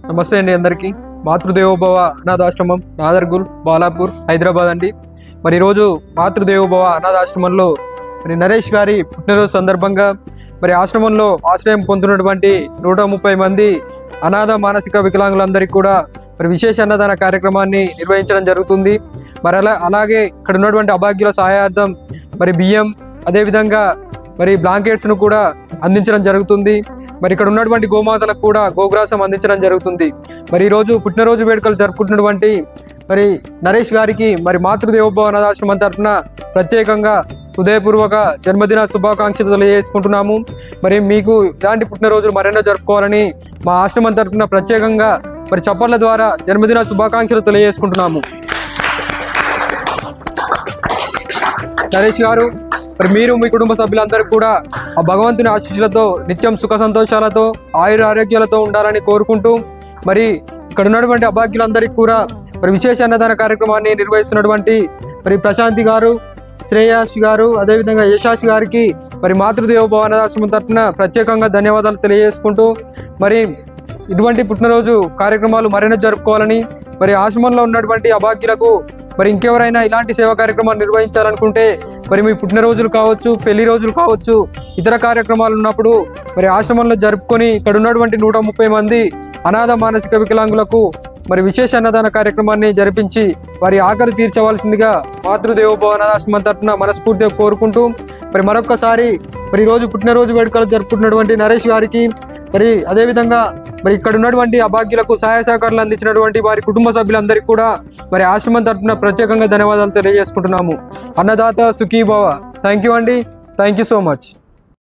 నమస్తే అండి అందరికీ. మాతృదేవోభవ అనాథాశ్రమం నాదర్గుల్ బాలాపూర్ హైదరాబాద్ అండి. మరి ఈరోజు మాతృదేవోభవ అనాథాశ్రమంలో మరి నరేష్ గారి పుట్టినరోజు సందర్భంగా మరి ఆశ్రమంలో ఆశ్రయం పొందుతున్నటువంటి 130 మంది అనాథ మానసిక వికలాంగులందరికీ కూడా మరి విశేష అన్నదాన కార్యక్రమాన్ని నిర్వహించడం జరుగుతుంది. మరి అలాగే ఇక్కడ ఉన్నటువంటి అభాగ్యుల సహాయార్థం మరి బియ్యం అదేవిధంగా మరి బ్లాంకెట్స్ను కూడా అందించడం జరుగుతుంది. మరి ఇక్కడ ఉన్నటువంటి గోమాతలకు కూడా గోగ్రాసం అందించడం జరుగుతుంది. మరి ఈరోజు పుట్టినరోజు వేడుకలు జరుపుకుంటున్నటువంటి మరి నరేష్ గారికి మరి మాతృదేవోభవ అనాథాశ్రమం తరఫున ప్రత్యేకంగా హృదయపూర్వక జన్మదిన శుభాకాంక్షలు తెలియజేసుకుంటున్నాము. మరి మీకు ఇలాంటి పుట్టినరోజులు మరెన్నో జరుపుకోవాలని మా ఆశ్రమం తరఫున ప్రత్యేకంగా మరి చప్పట్ల ద్వారా జన్మదిన శుభాకాంక్షలు తెలియజేసుకుంటున్నాము. నరేష్ గారు, మరి మీరు మీ కుటుంబ సభ్యులందరూ కూడా ఆ భగవంతుని ఆశీస్సులతో నిత్యం సుఖ సంతోషాలతో ఆయుర ఆరోగ్యాలతో ఉండాలని కోరుకుంటూ మరి ఇక్కడ ఉన్నటువంటి అభాగ్యులందరికీ కూడా మరి విశేష అన్నదాన కార్యక్రమాన్ని నిర్వహిస్తున్నటువంటి మరి ప్రశాంతి గారు, శ్రేయాష్ గారు, అదేవిధంగా యశాష్ గారికి మరి మాతృదేవోభవ అనాథాశ్రమం తరఫున ప్రత్యేకంగా ధన్యవాదాలు తెలియజేసుకుంటూ మరి ఇటువంటి పుట్టినరోజు కార్యక్రమాలు మరెన్నో జరుపుకోవాలని మరి ఆశ్రమంలో ఉన్నటువంటి అభాగ్యులకు మరి ఇంకెవరైనా ఇలాంటి సేవా కార్యక్రమాలు నిర్వహించాలనుకుంటే మరి మీ పుట్టినరోజులు కావచ్చు, పెళ్లి రోజులు కావచ్చు, ఇతర కార్యక్రమాలు ఉన్నప్పుడు మరి ఆశ్రమంలో జరుపుకొని ఇక్కడ ఉన్నటువంటి 130 మంది అనాథ మానసిక వికలాంగులకు మరి విశేష అన్నదాన కార్యక్రమాన్ని జరిపించి వారి ఆకలి తీర్చవలసిందిగా మాతృదేవోభవ అనాథాశ్రమం తరఫున మనస్ఫూర్తిగా కోరుకుంటూ మరి మరొకసారి మరి ఈరోజు పుట్టినరోజు వేడుకలు జరుపుకుంటున్నటువంటి నరేష్ గారికి మరి అదేవిధంగా మరి ఇక్కడ ఉన్నటువంటి అభాగ్యులకు సహాయ సహకారాలు అందించినటువంటి వారి కుటుంబ సభ్యులందరికీ కూడా మరి ఆశ్రమం తరఫున ప్రత్యేకంగా ధన్యవాదాలు తెలియజేసుకుంటున్నాము. అన్నదాత సుఖీ భవ. థ్యాంక్ యూ అండి. Thank you so much.